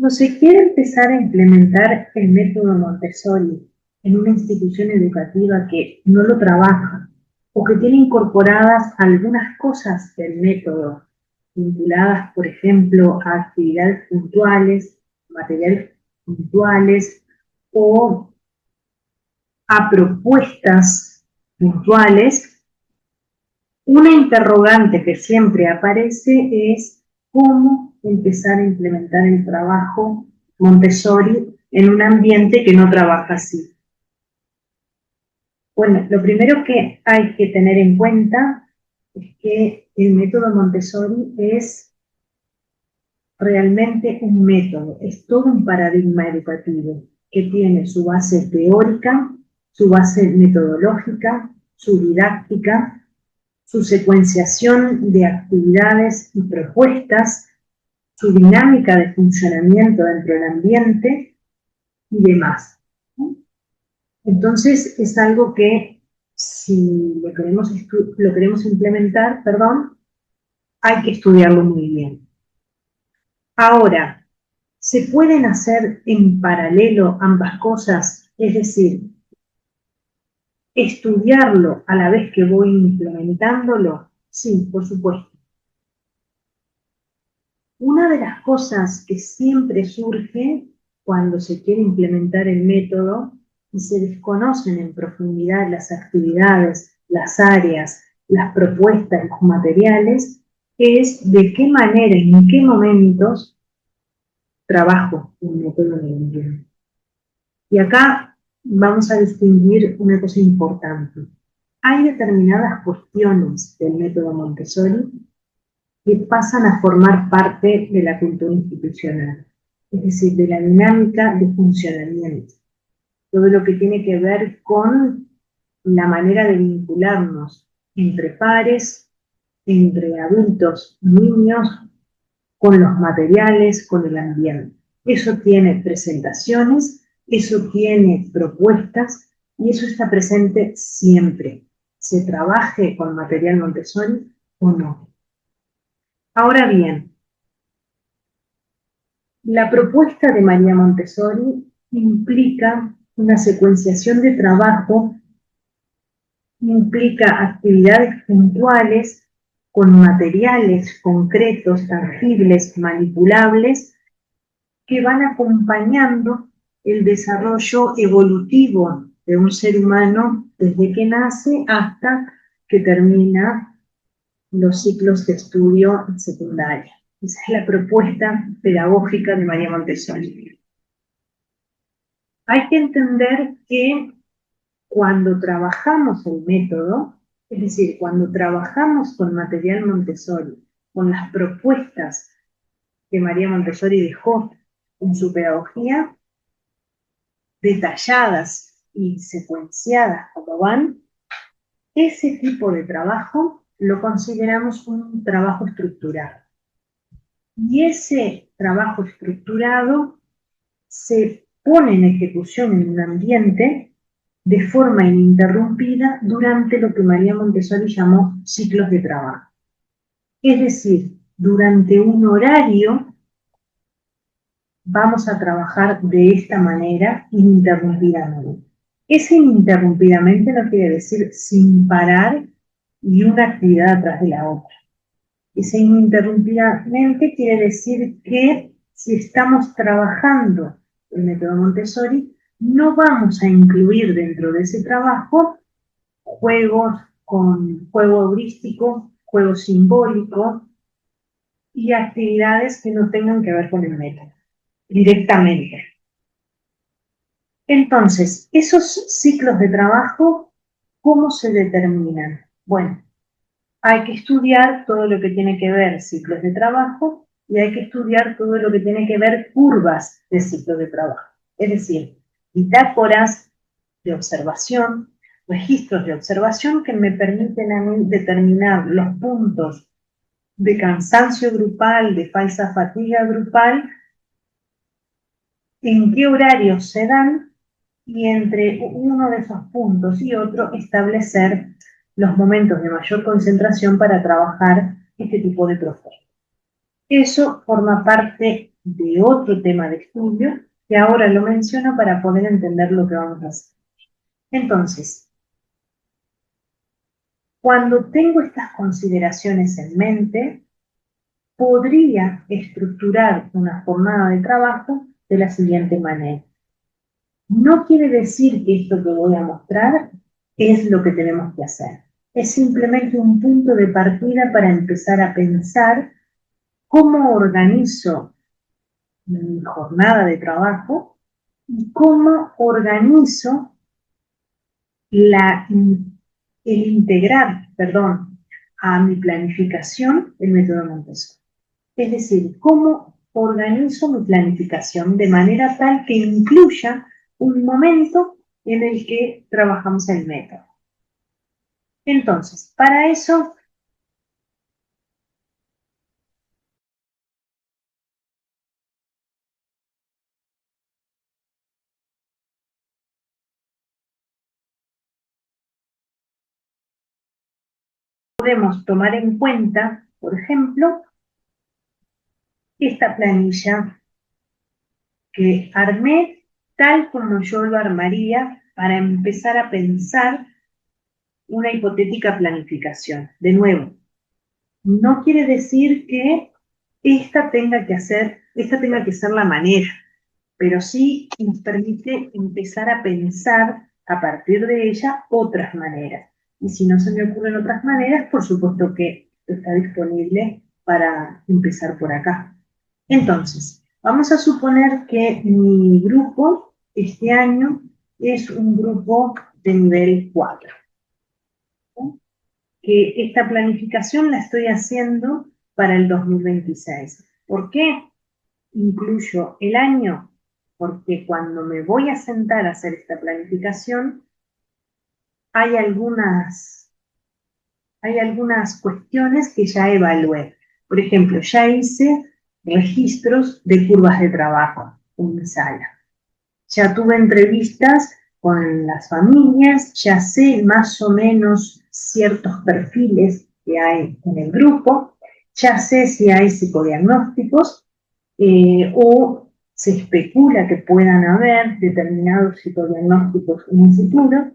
Cuando se quiere empezar a implementar el método Montessori en una institución educativa que no lo trabaja o que tiene incorporadas algunas cosas del método, vinculadas, por ejemplo, a actividades puntuales, materiales puntuales o a propuestas puntuales, una interrogante que siempre aparece es cómo empezar a implementar el trabajo Montessori en un ambiente que no trabaja así. Bueno, lo primero que hay que tener en cuenta es que el método Montessori es realmente un método, es todo un paradigma educativo que tiene su base teórica, su base metodológica, su didáctica, su secuenciación de actividades y propuestas, su dinámica de funcionamiento dentro del ambiente y demás. Entonces es algo que si lo queremos implementar, hay que estudiarlo muy bien. Ahora, ¿se pueden hacer en paralelo ambas cosas? Es decir, estudiarlo a la vez que voy implementándolo. Sí, por supuesto. Una de las cosas que siempre surge cuando se quiere implementar el método y se desconocen en profundidad las actividades, las áreas, las propuestas, los materiales, es de qué manera y en qué momentos trabajo un método en el ambiente. Y acá vamos a distinguir una cosa importante. Hay determinadas cuestiones del método Montessori que pasan a formar parte de la cultura institucional, es decir, de la dinámica de funcionamiento. Todo lo que tiene que ver con la manera de vincularnos entre pares, entre adultos, niños, con los materiales, con el ambiente. Eso tiene presentaciones, eso tiene propuestas y eso está presente siempre, se trabaje con material Montessori o no. Ahora bien, la propuesta de María Montessori implica una secuenciación de trabajo, implica actividades puntuales con materiales concretos, tangibles, manipulables, que van acompañando el desarrollo evolutivo de un ser humano desde que nace hasta que termina los ciclos de estudio en secundaria. Esa es la propuesta pedagógica de María Montessori. Hay que entender que cuando trabajamos el método, es decir, cuando trabajamos con material Montessori, con las propuestas que María Montessori dejó en su pedagogía, detalladas y secuenciadas como van, ese tipo de trabajo lo consideramos un trabajo estructurado. Y ese trabajo estructurado se pone en ejecución en un ambiente de forma ininterrumpida durante lo que María Montessori llamó ciclos de trabajo. Es decir, durante un horario vamos a trabajar de esta manera ininterrumpidamente. Ese ininterrumpidamente no quiere decir sin parar y una actividad atrás de la otra. Ese ininterrumpidamente quiere decir que si estamos trabajando el método Montessori, no vamos a incluir dentro de ese trabajo juegos con juego heurístico, juego simbólico y actividades que no tengan que ver con el método directamente. Entonces, esos ciclos de trabajo, ¿cómo se determinan? Bueno, hay que estudiar todo lo que tiene que ver ciclos de trabajo y hay que estudiar todo lo que tiene que ver curvas de ciclos de trabajo. Es decir, bitácoras de observación, registros de observación que me permiten a mí determinar los puntos de cansancio grupal, de falsa fatiga grupal, en qué horarios se dan y entre uno de esos puntos y otro establecer los momentos de mayor concentración para trabajar este tipo de procesos. Eso forma parte de otro tema de estudio, que ahora lo menciono para poder entender lo que vamos a hacer. Entonces, cuando tengo estas consideraciones en mente, podría estructurar una jornada de trabajo de la siguiente manera. No quiere decir que esto que voy a mostrar es lo que tenemos que hacer. Es simplemente un punto de partida para empezar a pensar cómo organizo mi jornada de trabajo y cómo organizo el integrar, a mi planificación el método Montessori. Es decir, cómo organizo mi planificación de manera tal que incluya un momento en el que trabajamos el método. Entonces, para eso podemos tomar en cuenta, por ejemplo, esta planilla que armé tal como yo lo armaría para empezar a pensar una hipotética planificación. De nuevo, no quiere decir que esta tenga que ser la manera, pero sí nos permite empezar a pensar a partir de ella otras maneras. Y si no se me ocurren otras maneras, por supuesto que está disponible para empezar por acá. Entonces, vamos a suponer que mi grupo este año es un grupo de nivel 4. ¿Sí? Que esta planificación la estoy haciendo para el 2026. ¿Por qué incluyo el año? Porque cuando me voy a sentar a hacer esta planificación, hay algunas cuestiones que ya evalué. Por ejemplo, ya hice registros de curvas de trabajo en mi sala. Ya tuve entrevistas con las familias, ya sé más o menos ciertos perfiles que hay en el grupo, ya sé si hay psicodiagnósticos o se especula que puedan haber determinados psicodiagnósticos en el futuro.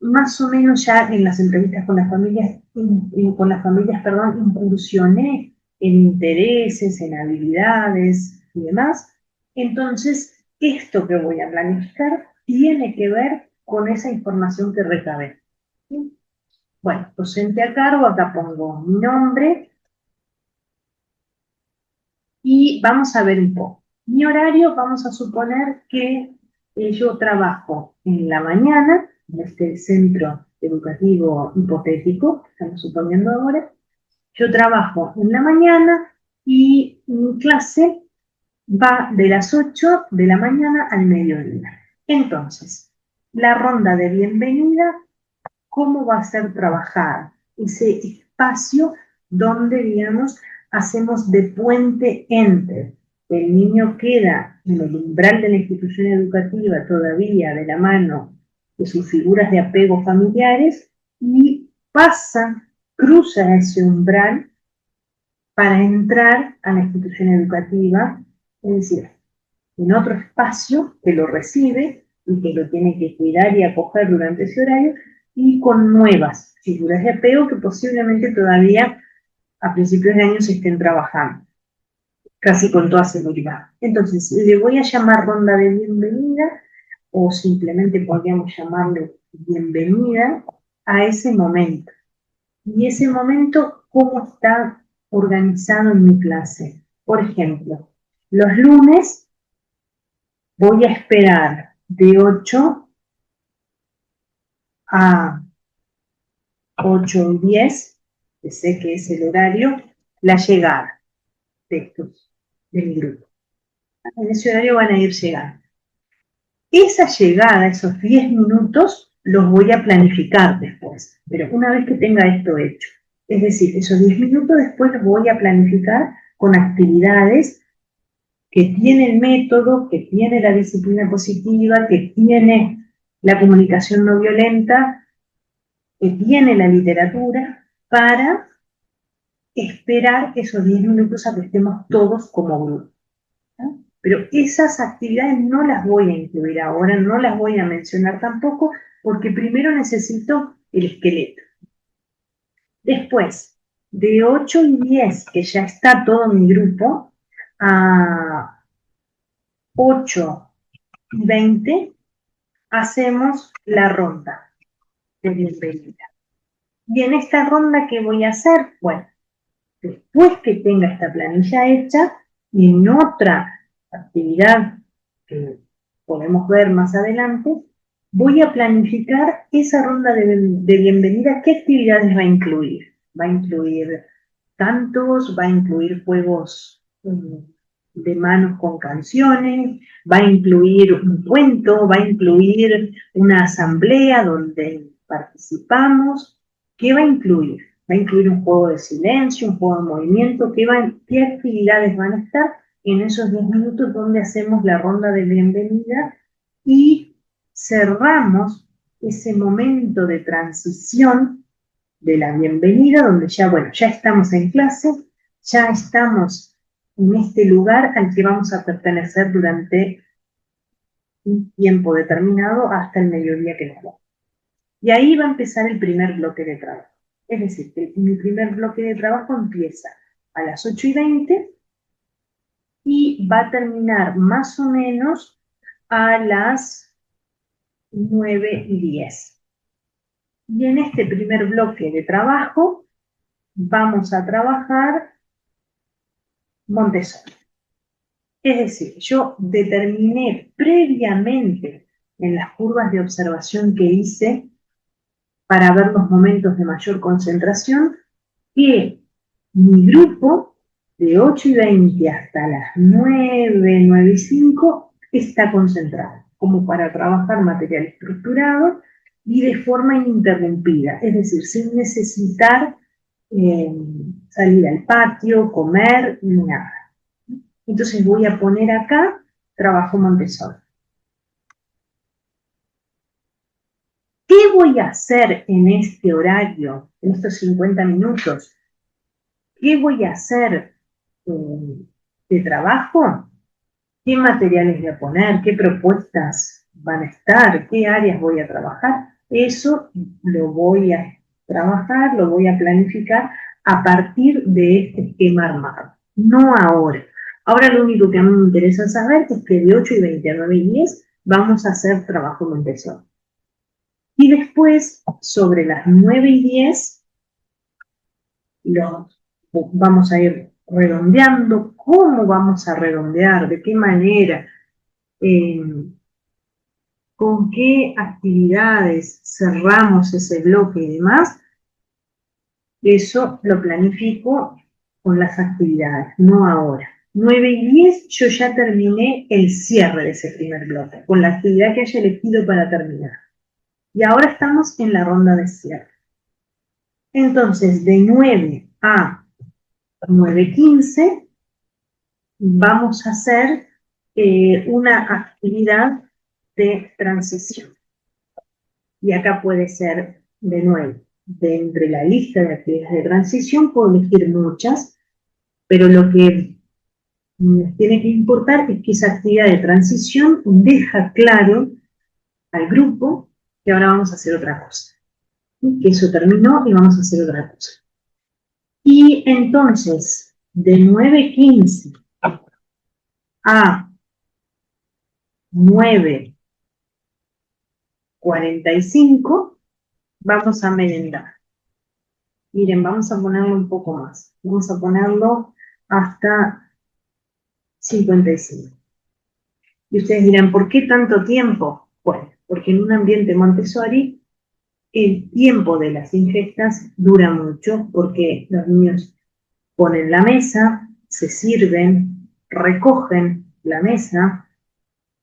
Más o menos ya en las entrevistas con las familias, incursioné en intereses, en habilidades y demás. Entonces, esto que voy a planificar tiene que ver con esa información que recabé. ¿Sí? Bueno, docente a cargo, acá pongo mi nombre y vamos a ver un poco. Mi horario, vamos a suponer que yo trabajo en la mañana, en este centro educativo hipotético, que estamos suponiendo ahora. Yo trabajo en la mañana y mi clase va de las 8 de la mañana al mediodía. Entonces, la ronda de bienvenida, ¿cómo va a ser trabajada? Ese espacio donde, digamos, hacemos de puente entre el niño queda en el umbral de la institución educativa todavía de la mano de sus figuras de apego familiares y cruza ese umbral para entrar a la institución educativa, es decir, en otro espacio que lo recibe y que lo tiene que cuidar y acoger durante ese horario, y con nuevas figuras de apego que posiblemente todavía a principios de año se estén trabajando, casi con toda seguridad. Entonces, le voy a llamar ronda de bienvenida, o simplemente podríamos llamarle bienvenida a ese momento. Y ese momento, ¿cómo está organizado en mi clase? Por ejemplo, los lunes voy a esperar de 8 a 8:10, que sé que es el horario, la llegada de mi grupo. En ese horario van a ir llegando. Esa llegada, esos 10 minutos, los voy a planificar después, pero una vez que tenga esto hecho. Es decir, esos 10 minutos después los voy a planificar con actividades que tiene el método, que tiene la disciplina positiva, que tiene la comunicación no violenta, que tiene la literatura, para esperar esos 10 minutos a que estemos todos como grupo, ¿no? Pero esas actividades no las voy a incluir ahora, no las voy a mencionar tampoco, porque primero necesito el esqueleto. Después, de 8 y 10, que ya está todo mi grupo, a 8 y 20, hacemos la ronda de bienvenida. Y en esta ronda, ¿qué voy a hacer? Bueno, después que tenga esta planilla hecha, y en otra actividad que podemos ver más adelante, voy a planificar esa ronda de bienvenida. ¿Qué actividades va a incluir? Va a incluir cantos, va a incluir juegos de manos con canciones, va a incluir un cuento, va a incluir una asamblea donde participamos. ¿Qué va a incluir? Va a incluir un juego de silencio, un juego de movimiento. ¿Qué actividades van a estar en esos 10 minutos donde hacemos la ronda de bienvenida y cerramos ese momento de transición de la bienvenida, donde ya, bueno, ya estamos en clase, ya estamos en este lugar al que vamos a pertenecer durante un tiempo determinado hasta el mediodía que nos va. Y ahí va a empezar el primer bloque de trabajo. Es decir, que mi primer bloque de trabajo empieza a las 8:20 y va a terminar más o menos a las 9:10. Y en este primer bloque de trabajo vamos a trabajar Montessori. Es decir, yo determiné previamente en las curvas de observación que hice para ver los momentos de mayor concentración que mi grupo de 8:20 hasta las 9:05 está concentrado, como para trabajar material estructurado y de forma ininterrumpida, es decir, sin necesitar salir al patio, comer, ni nada. Entonces voy a poner acá trabajo Montessori. ¿Qué voy a hacer en este horario, en estos 50 minutos? ¿Qué voy a hacer de trabajo? ¿Qué materiales voy a poner? ¿Qué propuestas van a estar? ¿Qué áreas voy a trabajar? Eso lo voy a trabajar, lo voy a planificar a partir de este esquema armado, no ahora. Ahora lo único que a mí me interesa saber es que de 8:20 a 9:10 vamos a hacer trabajo Montessori. Y después, sobre las 9:10, vamos a ir redondeando. ¿Cómo vamos a redondear? ¿De qué manera? ¿Con qué actividades cerramos ese bloque y demás? Eso lo planifico con las actividades, no ahora. 9:10 yo ya terminé el cierre de ese primer bloque, con la actividad que haya elegido para terminar. Y ahora estamos en la ronda de cierre. Entonces, de 9 a 9:15 vamos a hacer una actividad de transición. Y acá puede ser, de nuevo, de entre la lista de actividades de transición puedo elegir muchas, pero lo que nos tiene que importar es que esa actividad de transición deja claro al grupo que ahora vamos a hacer otra cosa. Que eso terminó y vamos a hacer otra cosa. Y entonces, de 9:15 a 9:45 vamos a merendar. Miren, vamos a ponerlo un poco más. Vamos a ponerlo hasta 55. Y ustedes dirán, ¿por qué tanto tiempo? Bueno, porque en un ambiente Montessori el tiempo de las ingestas dura mucho porque los niños ponen la mesa, se sirven, recogen la mesa.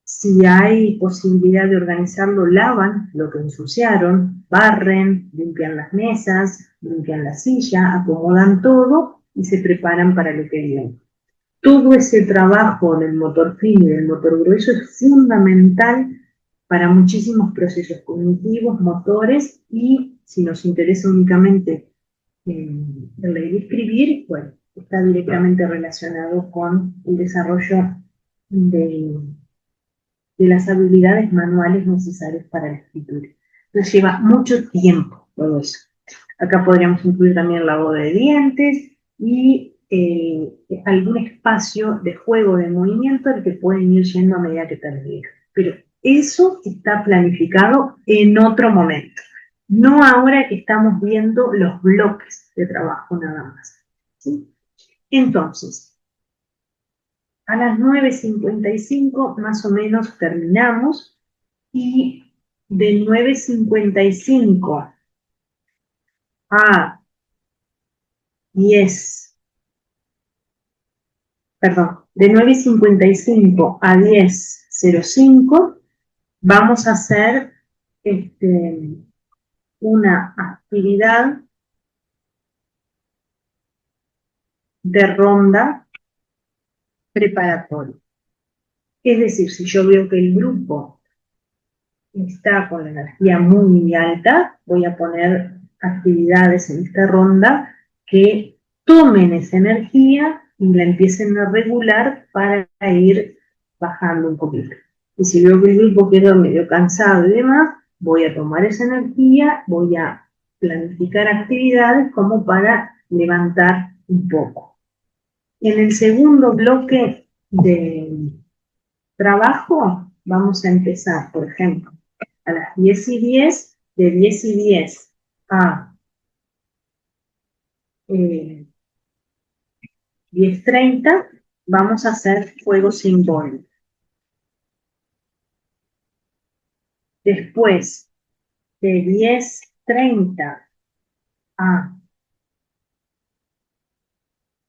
Si hay posibilidad de organizarlo, lavan lo que ensuciaron, barren, limpian las mesas, limpian la silla, acomodan todo y se preparan para lo que viene. Todo ese trabajo del motor fino y del motor grueso es fundamental para muchísimos procesos cognitivos, motores y, si nos interesa únicamente el leer y escribir, bueno, está directamente relacionado con el desarrollo de, de las habilidades manuales necesarias para la escritura. Entonces lleva mucho tiempo todo eso. Acá podríamos incluir también el lavado de dientes y algún espacio de juego, de movimiento al que pueden ir yendo a medida que termina. Pero eso está planificado en otro momento, no ahora que estamos viendo los bloques de trabajo nada más. ¿Sí? Entonces, a las 9:55 más o menos terminamos y de 9:55 a 10, perdón, de 9:55 a 10:05 vamos a hacer una actividad de ronda preparatoria. Es decir, si yo veo que el grupo está con la energía muy alta, voy a poner actividades en esta ronda que tomen esa energía y la empiecen a regular para ir bajando un poquito. Y si veo que el grupo quedó medio cansado y demás, voy a tomar esa energía, voy a planificar actividades como para levantar un poco. En el segundo bloque de trabajo, vamos a empezar, por ejemplo, a las 10:10, de 10:10 a 10:30, vamos a hacer juego simbólico. Después, de 10:30 a...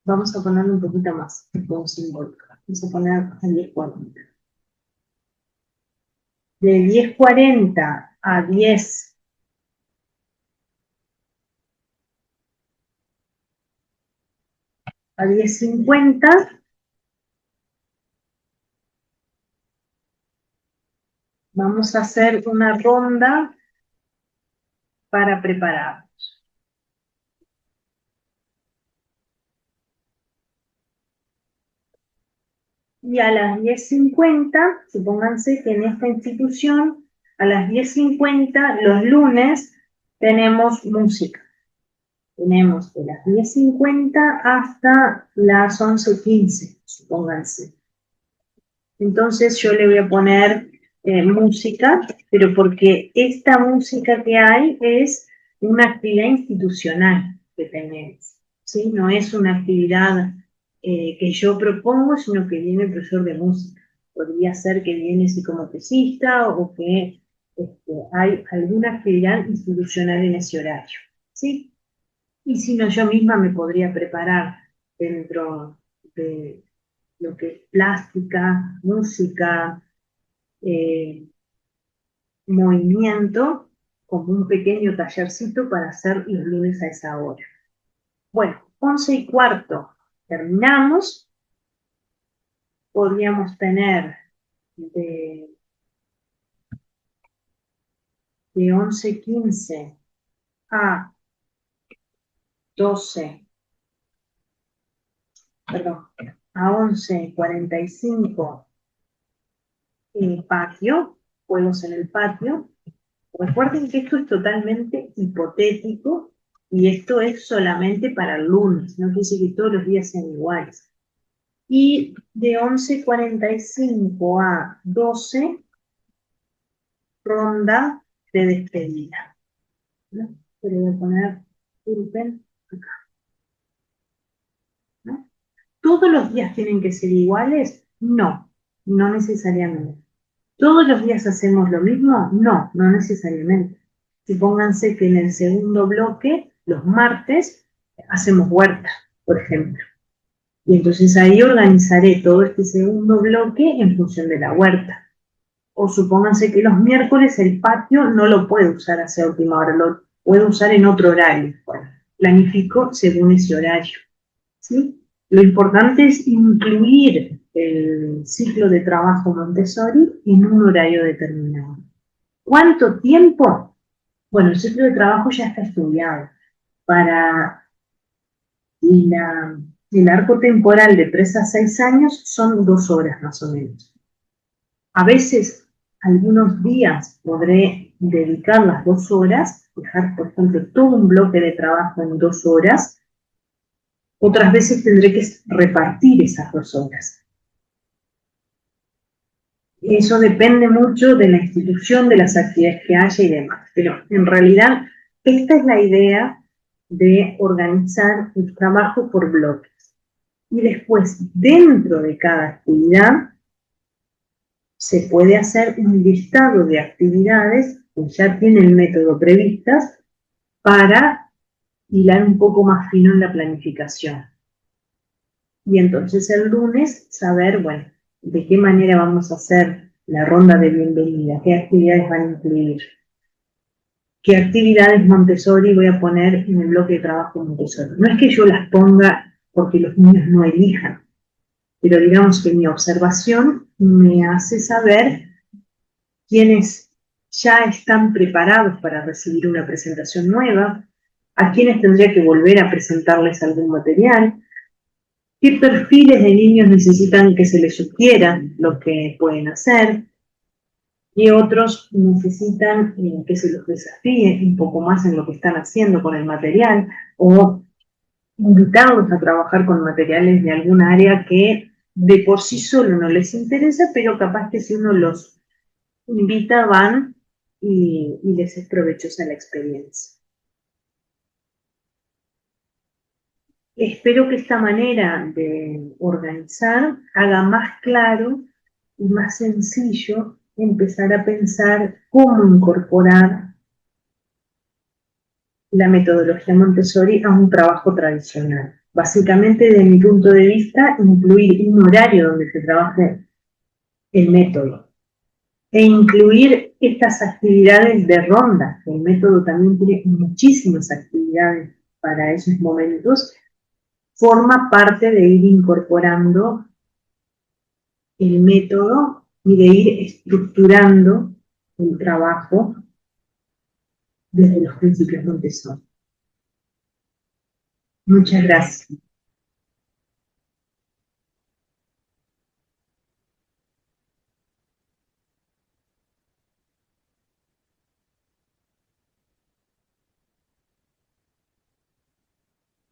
Vamos a ponerle un poquito más el juego simbólico. Vamos a poner a 10:40. De 10:40 a 10:50, vamos a hacer una ronda para preparar. Y a las 10:50, supónganse que en esta institución, a las 10:50, los lunes, tenemos música. Tenemos de las 10:50 hasta las 11:15, supónganse. Entonces yo le voy a poner música, pero porque esta música que hay es una actividad institucional que tenemos, ¿sí? No es una actividad que yo propongo, sino que viene el profesor de música. Podría ser que viene psicomotecista o que hay alguna actividad institucional en ese horario, ¿sí? Y si no, yo misma me podría preparar dentro de lo que es plástica, música, movimiento, como un pequeño tallercito para hacer los lunes a esa hora. Bueno, 11:15 terminamos. Podríamos tener de 11:15 a 12, perdón, a 11:45 patio, juegos en el patio. Recuerden que esto es totalmente hipotético y esto es solamente para el lunes, no quiere decir que todos los días sean iguales. Y de 11:45 a 12, ronda de despedida. ¿No? Pero voy a poner Urpen acá. ¿No? ¿Todos los días tienen que ser iguales? No, no necesariamente. ¿Todos los días hacemos lo mismo? No, no necesariamente. Supónganse que en el segundo bloque, los martes, hacemos huerta, por ejemplo. Y entonces ahí organizaré todo este segundo bloque en función de la huerta. O supónganse que los miércoles el patio no lo puedo usar hacia última hora, lo puedo usar en otro horario. Bueno, planifico según ese horario, ¿sí? Lo importante es incluir el ciclo de trabajo Montessori en un horario determinado. ¿Cuánto tiempo? Bueno, el ciclo de trabajo ya está estudiado. Para Y el arco temporal de 3 a 6 años son 2 horas más o menos. A veces, algunos días podré dedicar las 2 horas, dejar, por ejemplo, todo un bloque de trabajo en 2 horas. Otras veces tendré que repartir esas 2 horas. Eso depende mucho de la institución, de las actividades que haya y demás. Pero en realidad, esta es la idea de organizar el trabajo por bloques. Y después, dentro de cada actividad, se puede hacer un listado de actividades que ya tienen método previstas para hilar un poco más fino en la planificación. Y entonces el lunes saber, bueno, de qué manera vamos a hacer la ronda de bienvenida, qué actividades van a incluir, qué actividades Montessori voy a poner en el bloque de trabajo Montessori. No es que yo las ponga porque los niños no elijan, pero digamos que mi observación me hace saber quiénes ya están preparados para recibir una presentación nueva, a quienes tendría que volver a presentarles algún material, qué perfiles de niños necesitan que se les sugiera lo que pueden hacer, y otros necesitan que se los desafíe un poco más en lo que están haciendo con el material, o invitarlos a trabajar con materiales de algún área que de por sí solo no les interesa, pero capaz que si uno los invita van y les es provechosa la experiencia. Espero que esta manera de organizar haga más claro y más sencillo empezar a pensar cómo incorporar la metodología Montessori a un trabajo tradicional. Básicamente, desde mi punto de vista, incluir un horario donde se trabaje el método e incluir estas actividades de ronda. El método también tiene muchísimas actividades para esos momentos. Forma parte de ir incorporando el método y de ir estructurando el trabajo desde los principios Montessori. Muchas gracias.